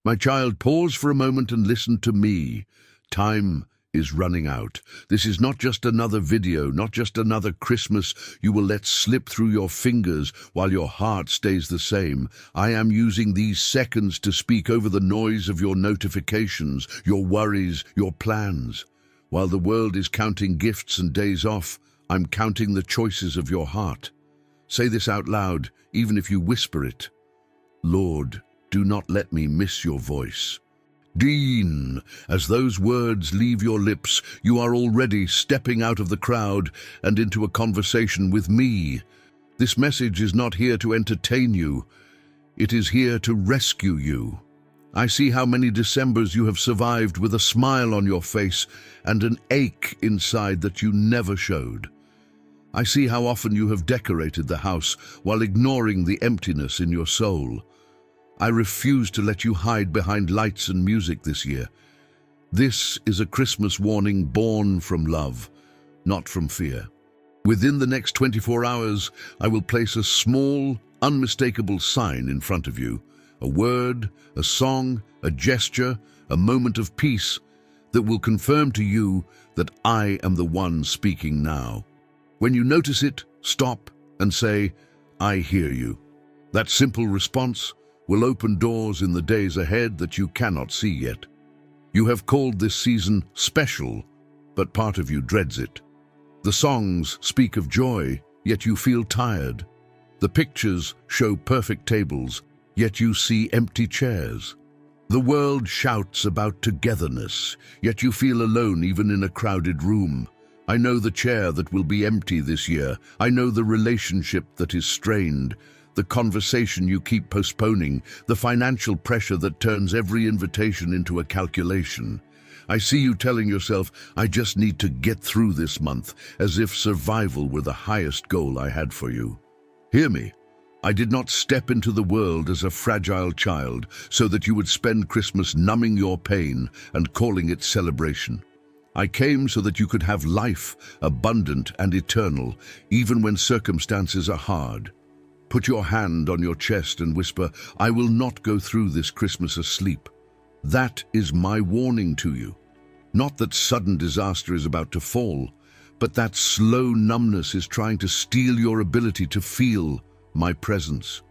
My child, pause for a moment and listen to me. Time is running out. This is not just another video, not just another Christmas you will let slip through your fingers while your heart stays the same. I am using these seconds to speak over the noise of your notifications, your worries, your plans. While the world is counting gifts and days off, I'm counting the choices of your heart. Say this out loud, even if you whisper it. Lord, do not let me miss your voice. Dean, as those words leave your lips, you are already stepping out of the crowd and into a conversation with me. This message is not here to entertain you. It is here to rescue you. I see how many Decembers you have survived with a smile on your face and an ache inside that you never showed. I see how often you have decorated the house while ignoring the emptiness in your soul. I refuse to let you hide behind lights and music this year. This is a Christmas warning born from love, not from fear. Within the next 24 hours, I will place a small, unmistakable sign in front of you. A word, a song, a gesture, a moment of peace that will confirm to you that I am the one speaking now. When you notice it, stop and say, I hear you. That simple response will open doors in the days ahead that you cannot see yet. You have called this season special, but part of you dreads it. The songs speak of joy, yet you feel tired. The pictures show perfect tables, yet you see empty chairs. The world shouts about togetherness, yet you feel alone even in a crowded room. I know the chair that will be empty this year. I know the relationship that is strained, the conversation you keep postponing, the financial pressure that turns every invitation into a calculation. I see you telling yourself, I just need to get through this month, as if survival were the highest goal I had for you. Hear me. I did not step into the world as a fragile child so that you would spend Christmas numbing your pain and calling it celebration. I came so that you could have life, abundant and eternal, even when circumstances are hard. Put your hand on your chest and whisper, I will not go through this Christmas asleep. That is my warning to you. Not that sudden disaster is about to fall, but that slow numbness is trying to steal your ability to feel my presence.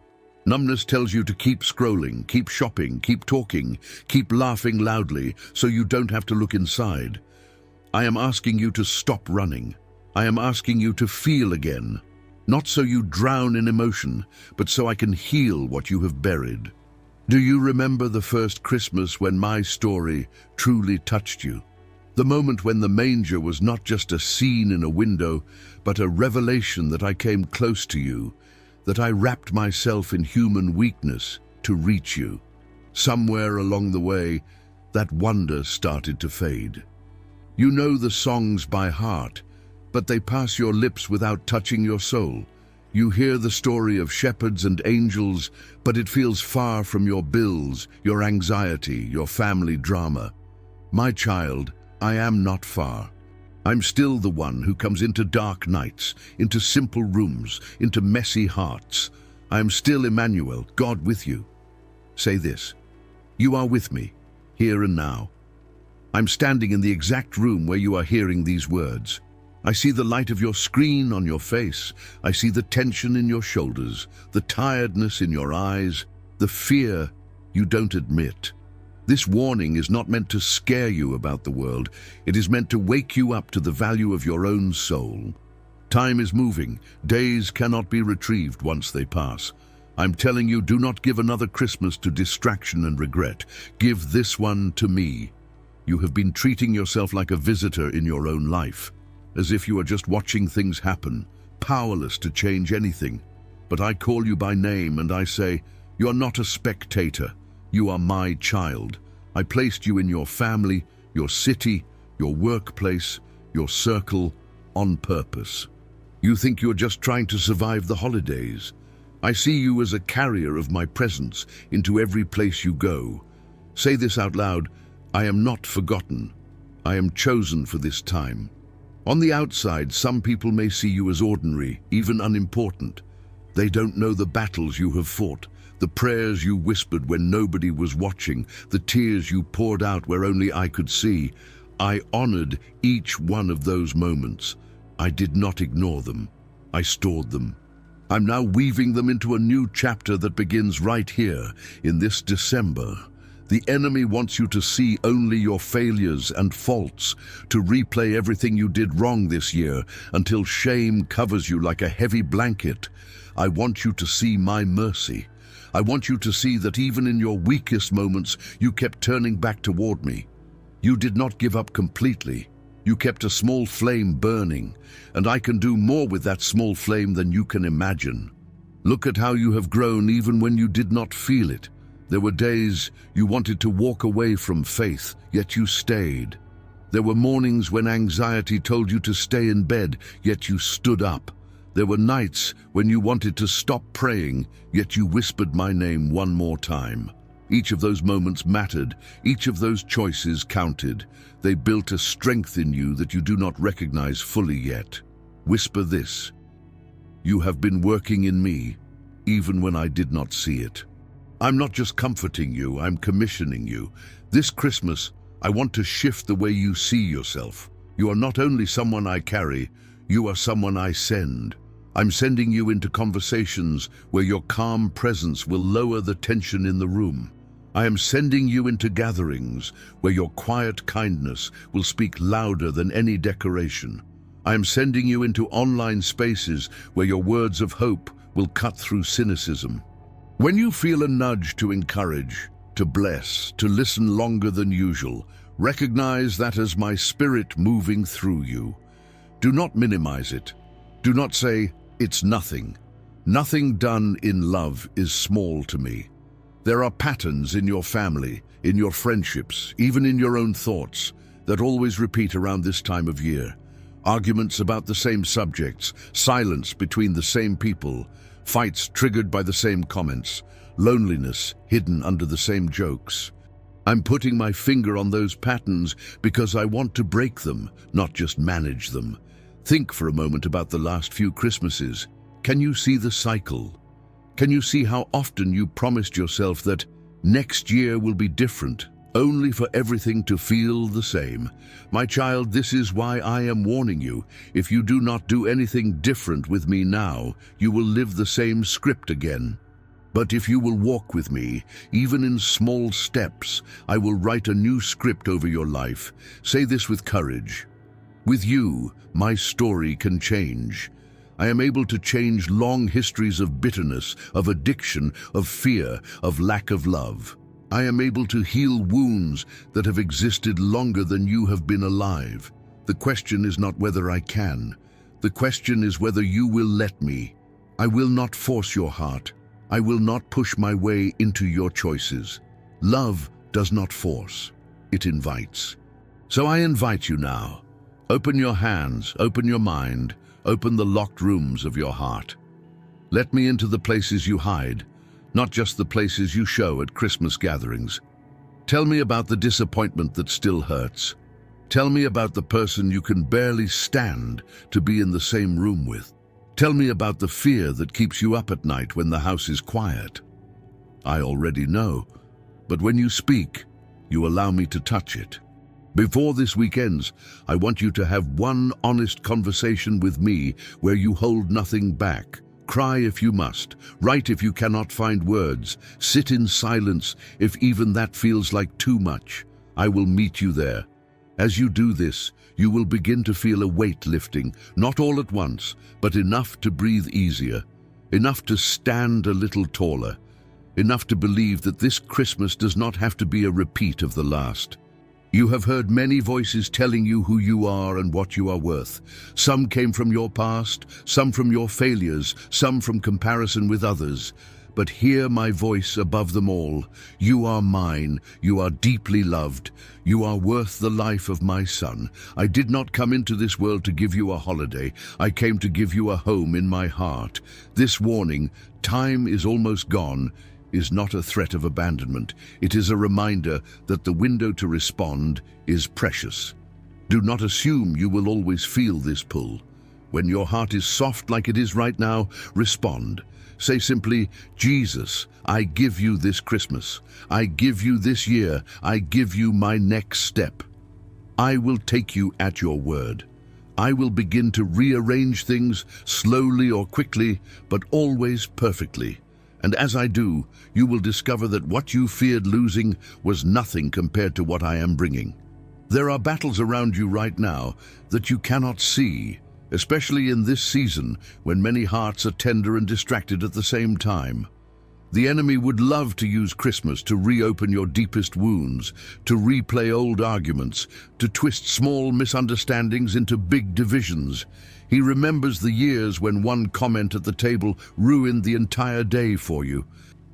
Numbness tells you to keep scrolling, keep shopping, keep talking, keep laughing loudly so you don't have to look inside. I am asking you to stop running. I am asking you to feel again. Not so you drown in emotion, but so I can heal what you have buried. Do you remember the first Christmas when my story truly touched you? The moment when the manger was not just a scene in a window, but a revelation that I came close to you, that I wrapped myself in human weakness to reach you. Somewhere along the way, that wonder started to fade. You know the songs by heart, but they pass your lips without touching your soul. You hear the story of shepherds and angels, but it feels far from your bills, your anxiety, your family drama. My child, I am not far. I'm still the one who comes into dark nights, into simple rooms, into messy hearts. I am still Emmanuel, God with you. Say this, you are with me, here and now. I'm standing in the exact room where you are hearing these words. I see the light of your screen on your face. I see the tension in your shoulders, the tiredness in your eyes, the fear you don't admit. This warning is not meant to scare you about the world. It is meant to wake you up to the value of your own soul. Time is moving. Days cannot be retrieved once they pass. I'm telling you, do not give another Christmas to distraction and regret. Give this one to me. You have been treating yourself like a visitor in your own life, as if you are just watching things happen, powerless to change anything. But I call you by name and I say, you are not a spectator. You are my child. I placed you in your family, your city, your workplace, your circle, on purpose. You think you're just trying to survive the holidays. I see you as a carrier of my presence into every place you go. Say this out loud, I am not forgotten. I am chosen for this time. On the outside, some people may see you as ordinary, even unimportant. They don't know the battles you have fought, The prayers you whispered when nobody was watching, the tears you poured out where only I could see. I honored each one of those moments. I did not ignore them. I stored them. I'm now weaving them into a new chapter that begins right here, in this December. The enemy wants you to see only your failures and faults, to replay everything you did wrong this year until shame covers you like a heavy blanket. I want you to see my mercy. I want you to see that even in your weakest moments, you kept turning back toward me. You did not give up completely. You kept a small flame burning, and I can do more with that small flame than you can imagine. Look at how you have grown even when you did not feel it. There were days you wanted to walk away from faith, yet you stayed. There were mornings when anxiety told you to stay in bed, yet you stood up. There were nights when you wanted to stop praying, yet you whispered my name one more time. Each of those moments mattered. Each of those choices counted. They built a strength in you that you do not recognize fully yet. Whisper this: you have been working in me, even when I did not see it. I'm not just comforting you, I'm commissioning you. This Christmas, I want to shift the way you see yourself. You are not only someone I carry, you are someone I send. I'm sending you into conversations where your calm presence will lower the tension in the room. I am sending you into gatherings where your quiet kindness will speak louder than any decoration. I am sending you into online spaces where your words of hope will cut through cynicism. When you feel a nudge to encourage, to bless, to listen longer than usual, recognize that as my spirit moving through you. Do not minimize it. Do not say, it's nothing. Nothing done in love is small to me. There are patterns in your family, in your friendships, even in your own thoughts, that always repeat around this time of year. Arguments about the same subjects, silence between the same people, fights triggered by the same comments, loneliness hidden under the same jokes. I'm putting my finger on those patterns because I want to break them, not just manage them. Think for a moment about the last few Christmases. Can you see the cycle? Can you see how often you promised yourself that next year will be different, only for everything to feel the same? My child, this is why I am warning you. If you do not do anything different with me now, you will live the same script again. But if you will walk with me, even in small steps, I will write a new script over your life. Say this with courage. With you, my story can change. I am able to change long histories of bitterness, of addiction, of fear, of lack of love. I am able to heal wounds that have existed longer than you have been alive. The question is not whether I can. The question is whether you will let me. I will not force your heart. I will not push my way into your choices. Love does not force. It invites. So I invite you now. Open your hands, open your mind, open the locked rooms of your heart. Let me into the places you hide, not just the places you show at Christmas gatherings. Tell me about the disappointment that still hurts. Tell me about the person you can barely stand to be in the same room with. Tell me about the fear that keeps you up at night when the house is quiet. I already know, but when you speak, you allow me to touch it. Before this week ends, I want you to have one honest conversation with me where you hold nothing back. Cry if you must, write if you cannot find words, sit in silence if even that feels like too much. I will meet you there. As you do this, you will begin to feel a weight lifting, not all at once, but enough to breathe easier, enough to stand a little taller, enough to believe that this Christmas does not have to be a repeat of the last. You have heard many voices telling you who you are and what you are worth. Some came from your past, some from your failures, some from comparison with others. But hear my voice above them all. You are mine. You are deeply loved. You are worth the life of my son. I did not come into this world to give you a holiday. I came to give you a home in my heart. This warning, time is almost gone, is not a threat of abandonment. It is a reminder that the window to respond is precious. Do not assume you will always feel this pull. When your heart is soft like it is right now, respond. Say simply, Jesus, I give you this Christmas. I give you this year. I give you my next step. I will take you at your word. I will begin to rearrange things slowly or quickly, but always perfectly. And as I do, you will discover that what you feared losing was nothing compared to what I am bringing. There are battles around you right now that you cannot see, especially in this season when many hearts are tender and distracted at the same time. The enemy would love to use Christmas to reopen your deepest wounds, to replay old arguments, to twist small misunderstandings into big divisions. He remembers the years when one comment at the table ruined the entire day for you.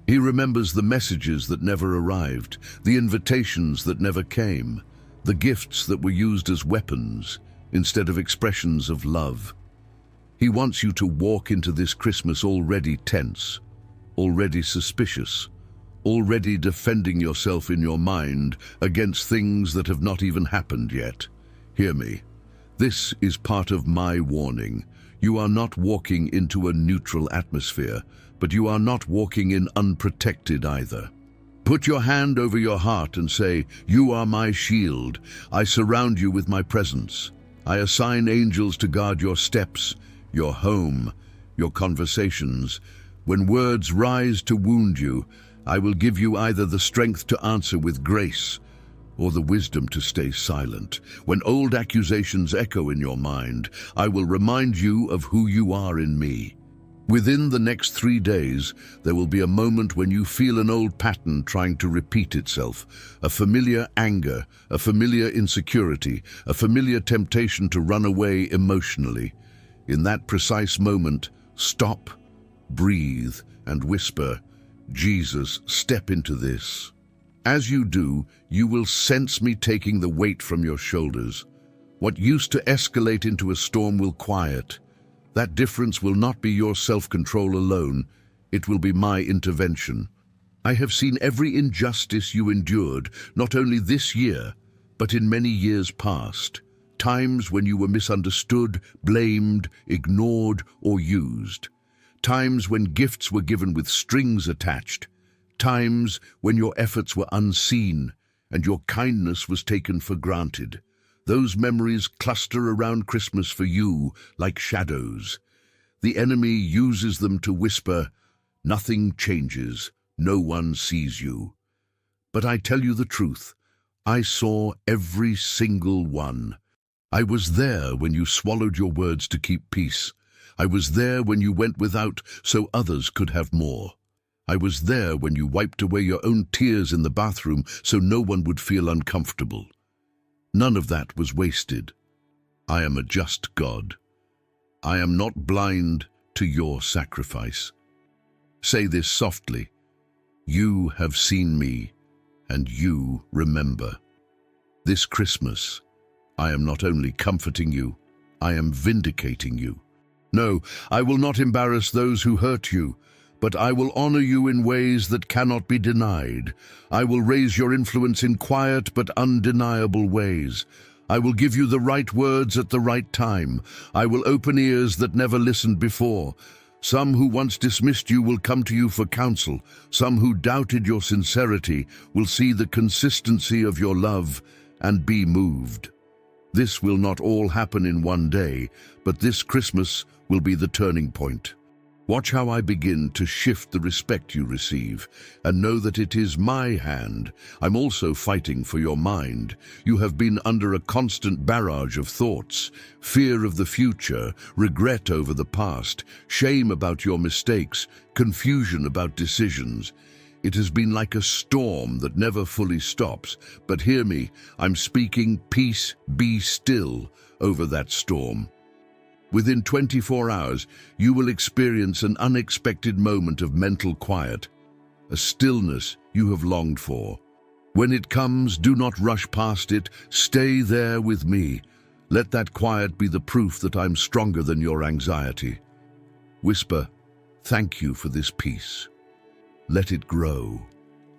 He remembers the messages that never arrived, the invitations that never came, the gifts that were used as weapons instead of expressions of love. He wants you to walk into this Christmas already tense, already suspicious, already defending yourself in your mind against things that have not even happened yet. Hear me. This is part of my warning. You are not walking into a neutral atmosphere, but you are not walking in unprotected either. Put your hand over your heart and say, "You are my shield. I surround you with my presence. I assign angels to guard your steps, your home, your conversations. When words rise to wound you, I will give you either the strength to answer with grace or the wisdom to stay silent. When old accusations echo in your mind, I will remind you of who you are in me." Within the next 3 days, there will be a moment when you feel an old pattern trying to repeat itself, a familiar anger, a familiar insecurity, a familiar temptation to run away emotionally. In that precise moment, stop, breathe, and whisper, "Jesus, step into this." As you do, you will sense me taking the weight from your shoulders. What used to escalate into a storm will quiet. That difference will not be your self-control alone. It will be my intervention. I have seen every injustice you endured, not only this year, but in many years past. Times when you were misunderstood, blamed, ignored, or used. Times when gifts were given with strings attached. Times when your efforts were unseen and your kindness was taken for granted. Those memories cluster around Christmas for you like shadows. The enemy uses them to whisper, "Nothing changes, no one sees you." But I tell you the truth, I saw every single one. I was there when you swallowed your words to keep peace. I was there when you went without so others could have more. I was there when you wiped away your own tears in the bathroom so no one would feel uncomfortable. None of that was wasted. I am a just God. I am not blind to your sacrifice. Say this softly. You have seen me, and you remember. This Christmas, I am not only comforting you, I am vindicating you. No, I will not embarrass those who hurt you, but I will honor you in ways that cannot be denied. I will raise your influence in quiet but undeniable ways. I will give you the right words at the right time. I will open ears that never listened before. Some who once dismissed you will come to you for counsel. Some who doubted your sincerity will see the consistency of your love and be moved. This will not all happen in one day, but this Christmas will be the turning point. Watch how I begin to shift the respect you receive, and know that it is my hand. I'm also fighting for your mind. You have been under a constant barrage of thoughts, fear of the future, regret over the past, shame about your mistakes, confusion about decisions. It has been like a storm that never fully stops. But hear me, I'm speaking peace, be still over that storm. Within 24 hours, you will experience an unexpected moment of mental quiet, a stillness you have longed for. When it comes, do not rush past it. Stay there with me. Let that quiet be the proof that I'm stronger than your anxiety. Whisper, "Thank you for this peace." Let it grow.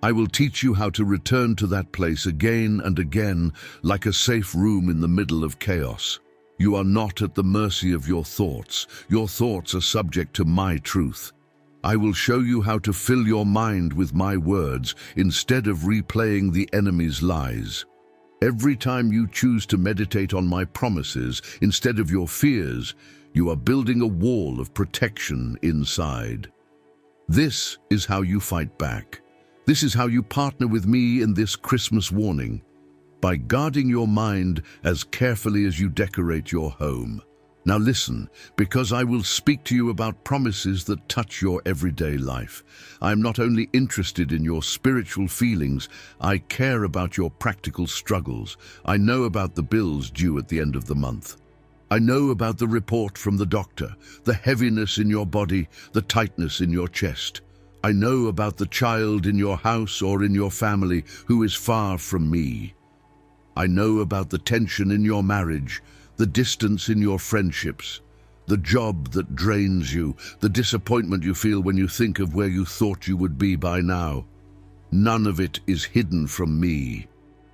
I will teach you how to return to that place again and again, like a safe room in the middle of chaos. You are not at the mercy of your thoughts. Your thoughts are subject to my truth. I will show you how to fill your mind with my words instead of replaying the enemy's lies. Every time you choose to meditate on my promises instead of your fears, you are building a wall of protection inside. This is how you fight back. This is how you partner with me in this Christmas warning, by guarding your mind as carefully as you decorate your home. Now listen, because I will speak to you about promises that touch your everyday life. I am not only interested in your spiritual feelings, I care about your practical struggles. I know about the bills due at the end of the month. I know about the report from the doctor, the heaviness in your body, the tightness in your chest. I know about the child in your house or in your family who is far from me. I know about the tension in your marriage, the distance in your friendships, the job that drains you, the disappointment you feel when you think of where you thought you would be by now. None of it is hidden from me.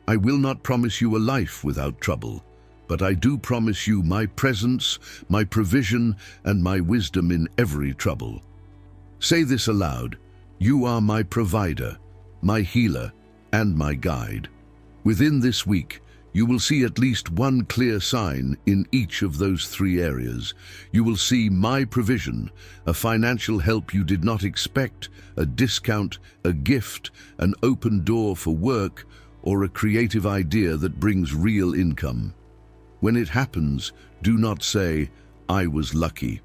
I will not promise you a life without trouble, but I do promise you my presence, my provision, and my wisdom in every trouble. Say this aloud: you are my provider, my healer, and my guide. Within this week, you will see at least one clear sign in each of those three areas. You will see my provision, a financial help you did not expect, a discount, a gift, an open door for work, or a creative idea that brings real income. When it happens, do not say, "I was lucky."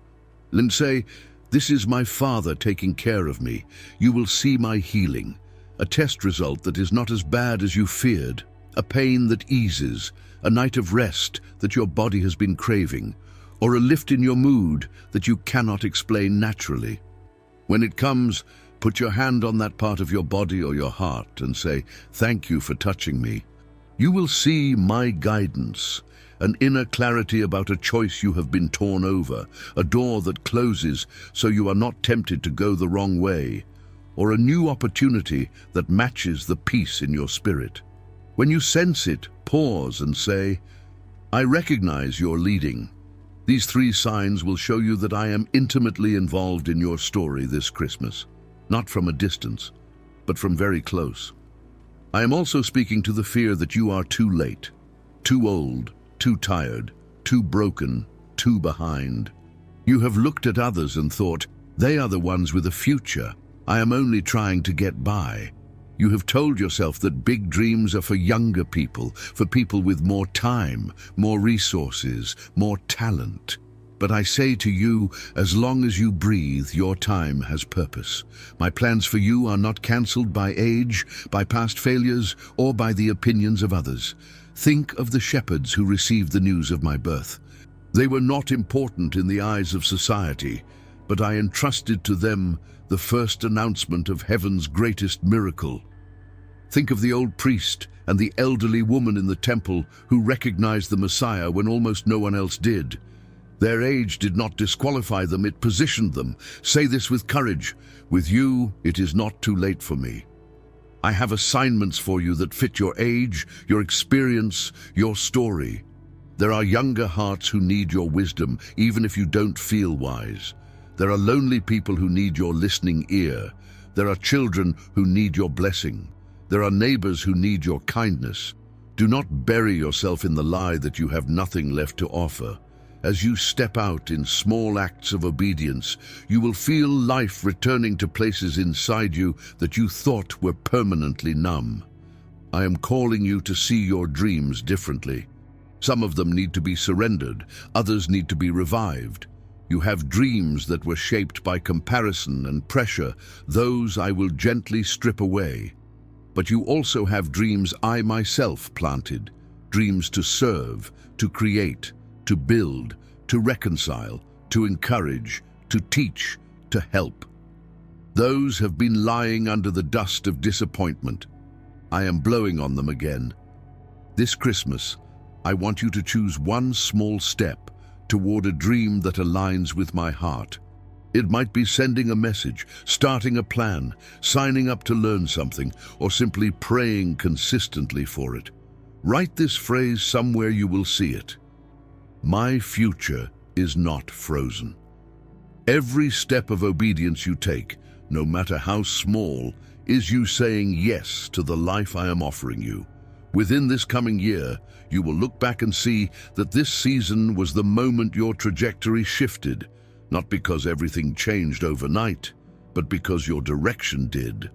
Then say, "This is my Father taking care of me." You will see my healing, a test result that is not as bad as you feared, a pain that eases, a night of rest that your body has been craving, or a lift in your mood that you cannot explain naturally. When it comes, put your hand on that part of your body or your heart and say, "Thank you for touching me." You will see my guidance, an inner clarity about a choice you have been torn over, a door that closes so you are not tempted to go the wrong way, or a new opportunity that matches the peace in your spirit. When you sense it, pause and say, "I recognize your leading." These three signs will show you that I am intimately involved in your story this Christmas, not from a distance, but from very close. I am also speaking to the fear that you are too late, too old, too tired, too broken, too behind. You have looked at others and thought, "They are the ones with a future. I am only trying to get by." You have told yourself that big dreams are for younger people, for people with more time, more resources, more talent. But I say to you, as long as you breathe, your time has purpose. My plans for you are not cancelled by age, by past failures, or by the opinions of others. Think of the shepherds who received the news of my birth. They were not important in the eyes of society, but I entrusted to them the first announcement of heaven's greatest miracle. Think of the old priest and the elderly woman in the temple who recognized the Messiah when almost no one else did. Their age did not disqualify them, it positioned them. Say this with courage: with you, it is not too late for me. I have assignments for you that fit your age, your experience, your story. There are younger hearts who need your wisdom, even if you don't feel wise. There are lonely people who need your listening ear. There are children who need your blessing. There are neighbors who need your kindness. Do not bury yourself in the lie that you have nothing left to offer. As you step out in small acts of obedience, you will feel life returning to places inside you that you thought were permanently numb. I am calling you to see your dreams differently. Some of them need to be surrendered, others need to be revived. You have dreams that were shaped by comparison and pressure. Those I will gently strip away. But you also have dreams I myself planted, dreams to serve, to create, to build, to reconcile, to encourage, to teach, to help. Those have been lying under the dust of disappointment. I am blowing on them again. This Christmas, I want you to choose one small step toward a dream that aligns with my heart. It might be sending a message, starting a plan, signing up to learn something, or simply praying consistently for it. Write this phrase somewhere you will see it. My future is not frozen. Every step of obedience you take, no matter how small, is you saying yes to the life I am offering you. Within this coming year, you will look back and see that this season was the moment your trajectory shifted, not because everything changed overnight, but because your direction did.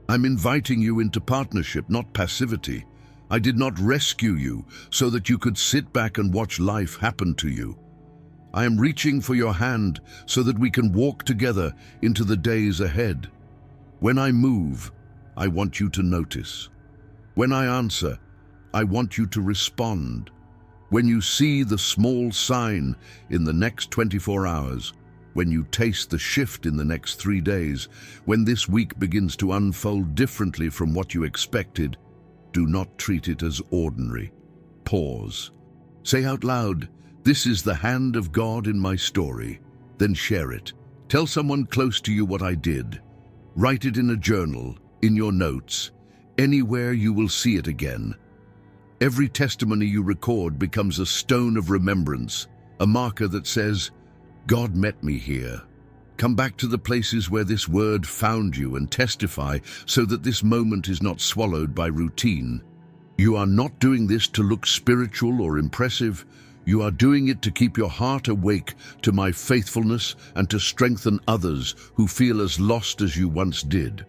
I'm inviting you into partnership, not passivity. I did not rescue you so that you could sit back and watch life happen to you. I am reaching for your hand so that we can walk together into the days ahead. When I move, I want you to notice. When I answer, I want you to respond. When you see the small sign in the next 24 hours, when you taste the shift in the next 3 days, when this week begins to unfold differently from what you expected, do not treat it as ordinary. Pause. Say out loud, "This is the hand of God in my story." Then share it. Tell someone close to you what I did. Write it in a journal, in your notes, anywhere you will see it again. Every testimony you record becomes a stone of remembrance, a marker that says, "God met me here." Come back to the places where this word found you and testify so that this moment is not swallowed by routine. You are not doing this to look spiritual or impressive. You are doing it to keep your heart awake to my faithfulness and to strengthen others who feel as lost as you once did.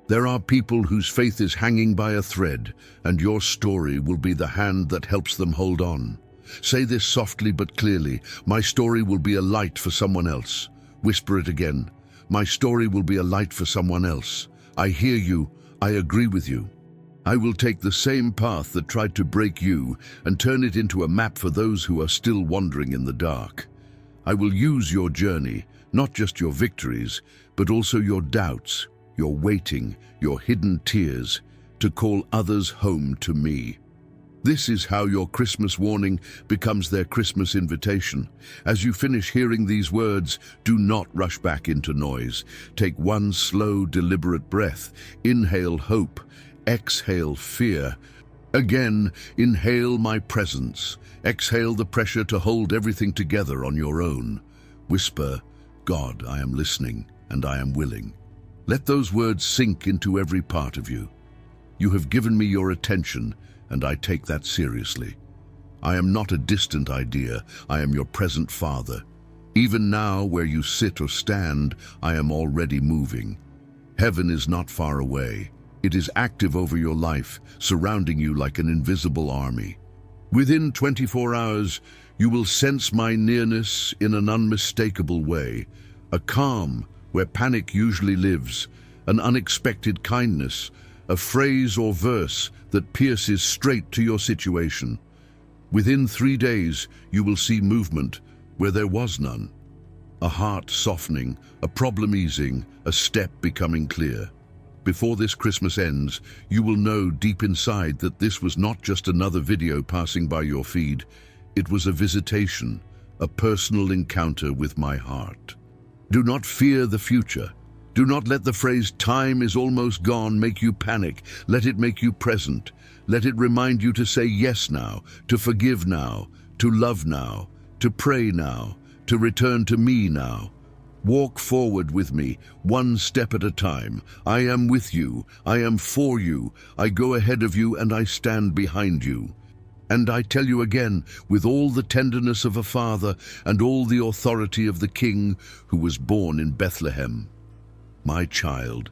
There are people whose faith is hanging by a thread, and your story will be the hand that helps them hold on. Say this softly but clearly, "My story will be a light for someone else." Whisper it again, "My story will be a light for someone else." I hear you, I agree with you. I will take the same path that tried to break you and turn it into a map for those who are still wandering in the dark. I will use your journey, not just your victories, but also your doubts, your waiting, your hidden tears, to call others home to me. This is how your Christmas warning becomes their Christmas invitation. As you finish hearing these words, do not rush back into noise. Take one slow, deliberate breath. Inhale hope, exhale fear. Again, inhale my presence. Exhale the pressure to hold everything together on your own. Whisper, "God, I am listening and I am willing." Let those words sink into every part of you. You have given me your attention, and I take that seriously. I am not a distant idea, I am your present Father. Even now, where you sit or stand, I am already moving. Heaven is not far away. It is active over your life, surrounding you like an invisible army. Within 24 hours, you will sense my nearness in an unmistakable way, a calm where panic usually lives, an unexpected kindness, a phrase or verse that pierces straight to your situation. Within 3 days, you will see movement where there was none. A heart softening, a problem easing, a step becoming clear. Before this Christmas ends, you will know deep inside that this was not just another video passing by your feed. It was a visitation, a personal encounter with my heart. Do not fear the future. Do not let the phrase "time is almost gone" make you panic. Let it make you present. Let it remind you to say yes now, to forgive now, to love now, to pray now, to return to me now. Walk forward with me, one step at a time. I am with you. I am for you. I go ahead of you and I stand behind you. And I tell you again, with all the tenderness of a father and all the authority of the King who was born in Bethlehem, my child,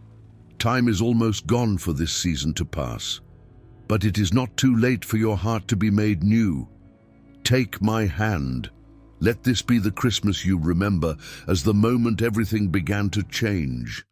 time is almost gone for this season to pass. But it is not too late for your heart to be made new. Take my hand. Let this be the Christmas you remember as the moment everything began to change.